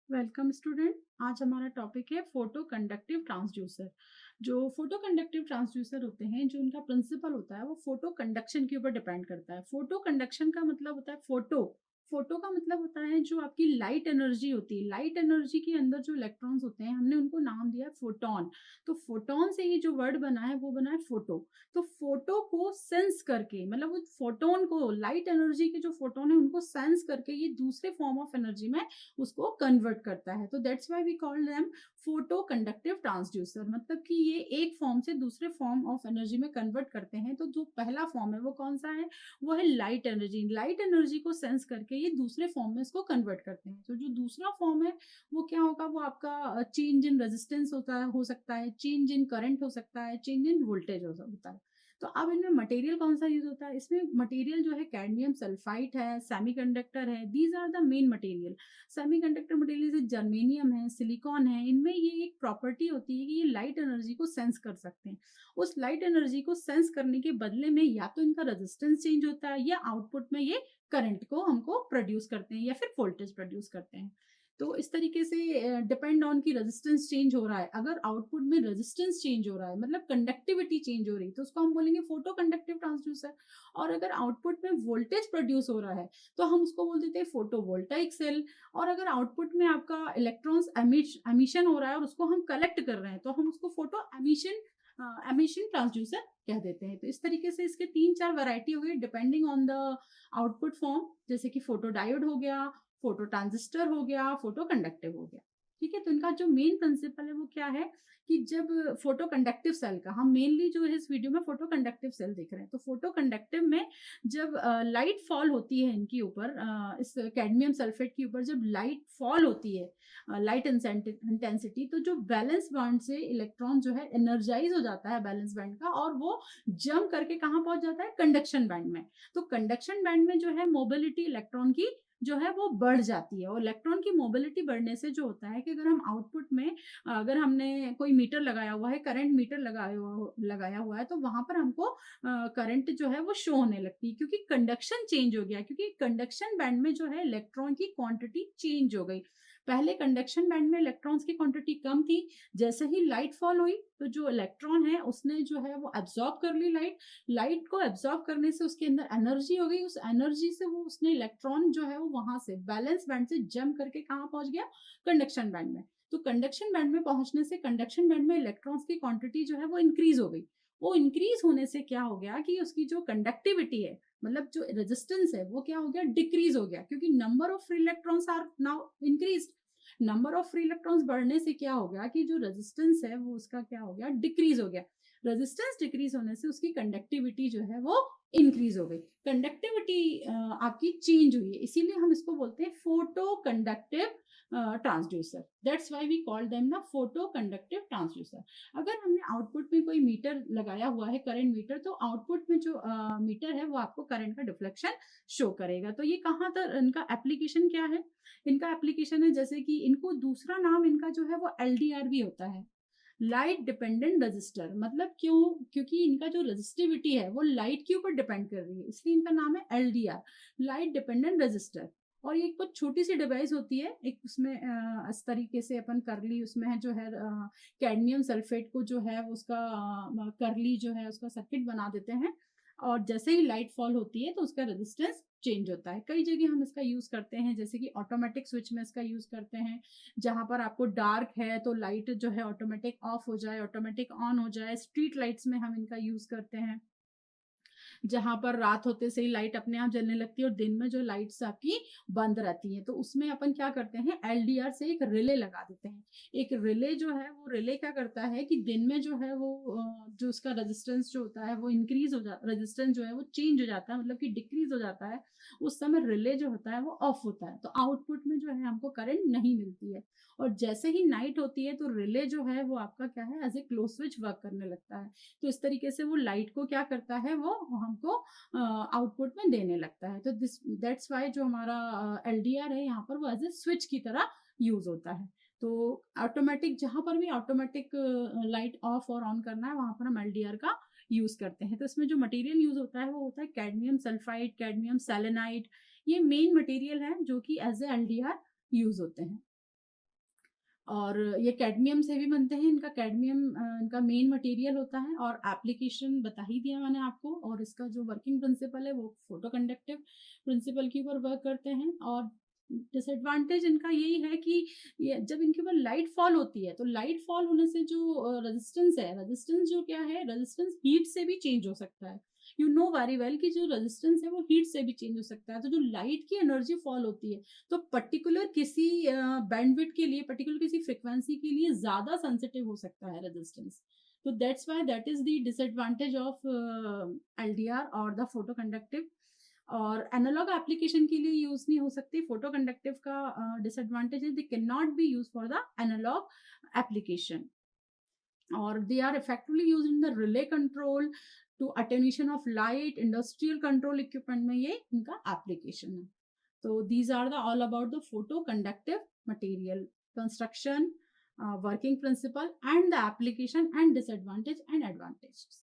Welcome student. आज हमारा topic है फोटो कंडक्टिव ट्रांसड्यूसर। जो फोटो कंडक्टिव ट्रांसड्यूसर होते हैं, जो उनका प्रिंसिपल होता है वो फोटो कंडक्शन के ऊपर डिपेंड करता है। फोटो कंडक्शन का मतलब होता है फोटो। फोटो का मतलब होता है जो आपकी लाइट एनर्जी होती है, लाइट एनर्जी के अंदर जो इलेक्ट्रॉन्स होते हैं हमने उनको नाम दिया फोटोन। तो फोटोन से ही जो वर्ड बना है वो बना है फोटो। तो फोटो को सेंस करके, मतलब उस फोटोन को, लाइट एनर्जी के जो फोटोन है उनको सेंस करके ये दूसरे फॉर्म ऑफ एनर्जी में उसको कन्वर्ट करता है। तो that's why we call them photo conductive transducer. मतलब कि ये एक फॉर्म से दूसरे फॉर्म ऑफ एनर्जी में कन्वर्ट करते हैं। तो जो पहला फॉर्म है वो कौन सा है? वो है लाइट एनर्जी। लाइट एनर्जी को सेंस करके ये दूसरे फॉर्म में इसको कन्वर्ट करते हैं। तो जो दूसरा फॉर्म है वो क्या होगा? वो आपका चेंज इन रेजिस्टेंस होता है, हो सकता है चेंज इन करंट हो सकता है, चेंज इन वोल्टेज होता है। तो अब इनमें मटेरियल कौन सा यूज होता है? इसमें मटेरियल जो है कैडमियम सल्फाइड है, सेमीकंडक्टर है। These are the main material. Semiconductor material जैसे जर्मेनियम है, सिलिकॉन है, इनमें ये एक प्रॉपर्टी होती है कि ये लाइट एनर्जी को सेंस कर सकते हैं। उस लाइट एनर्जी को सेंस करने के बदले में या तो इनका रेजिस्टेंस चेंज होता है या आउटपुट में ये करंट को हमको प्रोड्यूस करते हैं या फिर वोल्टेज प्रोड्यूस करते हैं। तो इस तरीके से डिपेंड ऑन की रेजिस्टेंस चेंज हो रहा है। अगर आउटपुट में रेजिस्टेंस चेंज हो रहा है, मतलब कंडक्टिविटी चेंज हो रही है, तो उसको हम बोलेंगे फोटो कंडक्टिव ट्रांसड्यूसर। और अगर आउटपुट में वोल्टेज प्रोड्यूस हो रहा है तो हम उसको बोल देते हैं फोटो वोल्टाइक सेल। और अगर आउटपुट में आपका इलेक्ट्रॉन्स एमिशन हो रहा है और उसको हम कलेक्ट कर रहे हैं तो हम उसको फोटो एमिशन ट्रांसड्यूसर कह देते हैं। तो इस तरीके से इसके तीन चार वैरायटी हो गई depending on the output form. जैसे कि फोटो डायोड हो गया, फोटो ट्रांजिस्टर हो गया, फोटो कंडक्टिव हो गया। ठीक है। तो इनका जो मेन प्रिंसिपल है वो क्या है कि जब फोटो कंडक्टिव सेल का, हम मेनली जो है इस वीडियो में फोटो कंडक्टिव सेल देख रहे हैं, तो फोटो कंडक्टिव में जब लाइट फॉल होती है इनके ऊपर, इस कैडमियम सल्फेट के ऊपर जब लाइट फॉल होती है, लाइट इंटेंसिटी, तो जो बैलेंस बैंड से इलेक्ट्रॉन जो है एनर्जाइज हो जाता है बैलेंस बैंड का, और वो जम करके कहाँ पहुंच जाता है? कंडक्शन बैंड में। तो कंडक्शन बैंड में जो है मोबिलिटी इलेक्ट्रॉन की जो है वो बढ़ जाती है। और इलेक्ट्रॉन की मोबिलिटी बढ़ने से जो होता है कि अगर हम आउटपुट में, अगर हमने कोई मीटर लगाया हुआ है, करंट मीटर लगाया हुआ है, तो वहां पर हमको करंट जो है वो शो होने लगती है, क्योंकि कंडक्शन चेंज हो गया, क्योंकि कंडक्शन बैंड में जो है इलेक्ट्रॉन की क्वांटिटी चेंज हो गई। पहले कंडक्शन बैंड में इलेक्ट्रॉन्स की क्वांटिटी कम थी। जैसे ही लाइट फॉल हुई तो जो इलेक्ट्रॉन है उसने जो है वो एब्जॉर्ब कर ली लाइट। लाइट को एब्जॉर्ब करने से उसके अंदर एनर्जी हो गई। उस एनर्जी से वो उसने इलेक्ट्रॉन जो है वो वहां से बैलेंस बैंड से जंप करके कहाँ पहुंच गया? कंडक्शन बैंड में। तो कंडक्शन बैंड में पहुंचने से कंडक्शन बैंड में इलेक्ट्रॉन्स की क्वांटिटी जो है वो इंक्रीज हो गई। वो इंक्रीज होने से क्या हो गया कि उसकी जो कंडक्टिविटी है, मतलब जो रेजिस्टेंस है, वो क्या हो गया? डिक्रीज हो गया, क्योंकि number of free electrons are now increase. Number of free electrons बढ़ने से क्या हो गया कि जो रेजिस्टेंस है वो उसका क्या हो गया? डिक्रीज हो गया। रेजिस्टेंस डिक्रीज होने से उसकी कंडक्टिविटी जो है वो इंक्रीज हो गई। कंडक्टिविटी आपकी चेंज हुई है, इसीलिए हम इसको बोलते हैं photo conductive transducer. That's why we call them ना फोटो कंडक्टिव ट्रांसड्यूसर। अगर हमने आउटपुट में कोई मीटर लगाया हुआ है, करंट मीटर, तो आउटपुट में जो मीटर है वो आपको करंट का डिफ्लेक्शन शो करेगा। तो ये कहाँ तक इनका एप्लीकेशन क्या है? इनका एप्लीकेशन है, जैसे कि इनको दूसरा नाम इनका जो है वो एलडीआर भी होता है, लाइट डिपेंडेंट रजिस्टर। मतलब क्यों? क्योंकि इनका जो रजिस्टिविटी है वो लाइट के ऊपर डिपेंड कर रही है, इसलिए इनका नाम है एलडीआर, लाइट डिपेंडेंट रजिस्टर। और ये एक बहुत छोटी सी डिवाइस होती है, एक उसमें इस तरीके से अपन करली उसमें है जो है कैडमियम सल्फेट को जो है उसका करली जो है उसका सर्किट बना देते हैं। और जैसे ही लाइट फॉल होती है तो उसका रेजिस्टेंस चेंज होता है। कई जगह हम इसका यूज करते हैं, जैसे कि ऑटोमेटिक स्विच में इसका यूज करते हैं, जहां पर आपको डार्क है तो लाइट जो है ऑटोमेटिक ऑफ हो जाए, ऑटोमेटिक ऑन हो जाए। स्ट्रीट लाइट्स में हम इनका यूज करते हैं, जहां पर रात होते से ही लाइट अपने आप जलने लगती है और दिन में जो लाइट्स आपकी बंद रहती है, तो उसमें अपन क्या करते हैं? एलडीआर से एक रिले लगा देते हैं। एक रिले जो है वो रिले क्या करता है कि दिन में जो है वो जो उसका रेजिस्टेंस जो होता है वो इंक्रीज हो जाता, रेजिस्टेंस जो है वो चेंज हो जाता है, मतलब कि डिक्रीज हो जाता है। उस समय रिले जो होता है वो ऑफ होता है, तो आउटपुट में जो है हमको करंट नहीं मिलती है। और जैसे ही नाइट होती है तो रिले जो है वो आपका क्या है? As a close switch work करने लगता है। तो इस तरीके से वो लाइट को क्या करता है? वो हमको आउटपुट में देने लगता है। तो दिस दैट्स वाई जो हमारा एलडीआर है यहाँ पर वो एज ए स्विच की तरह यूज होता है। तो ऑटोमेटिक, जहां पर भी ऑटोमेटिक लाइट ऑफ और ऑन करना है वहां पर हम एलडीआर का यूज करते हैं। तो इसमें जो मटेरियल यूज होता है वो होता है कैडमियम सल्फाइड, कैडमियम सेलेनाइड। ये मेन मटेरियल है जो कि एज ए एलडीआर यूज होते हैं। और ये कैडमियम से भी बनते हैं। इनका कैडमियम इनका मेन मटेरियल होता है और एप्लीकेशन बता ही दिया मैंने आपको। और इसका जो वर्किंग प्रिंसिपल है वो फोटो कंडक्टिव प्रिंसिपल के ऊपर वर्क करते हैं। और डिसएडवांटेज इनका यही है कि ये जब इनके ऊपर लाइट फॉल होती है तो लाइट फॉल होने से जो रेजिस्टेंस है, रेजिस्टेंस जो क्या है, रेजिस्टेंस हीट से भी चेंज हो सकता है। यू नो वेरी वेल कि जो रेजिस्टेंस है वो हीट से भी चेंज हो सकता है। तो जो लाइट की एनर्जी फॉल होती है तो पर्टिकुलर किसी बैंडविड्थ के लिए, पर्टिकुलर किसी फ्रीक्वेंसी के लिए ज्यादा सेंसिटिव हो सकता है रेजिस्टेंस। तो that's why that is the disadvantage of LDR और द फोटो कंडक्टिव। और एनालॉग एप्लीकेशन के लिए यूज नहीं हो सकती। फोटो कंडक्टिव का disadvantage is they can not be use for the analogue application. और they are effectively used in the relay control to attenuation of light, industrial control equipment में ये इनका application है। So these are the all about the photoconductive material construction, working principle and the application and disadvantage and advantages.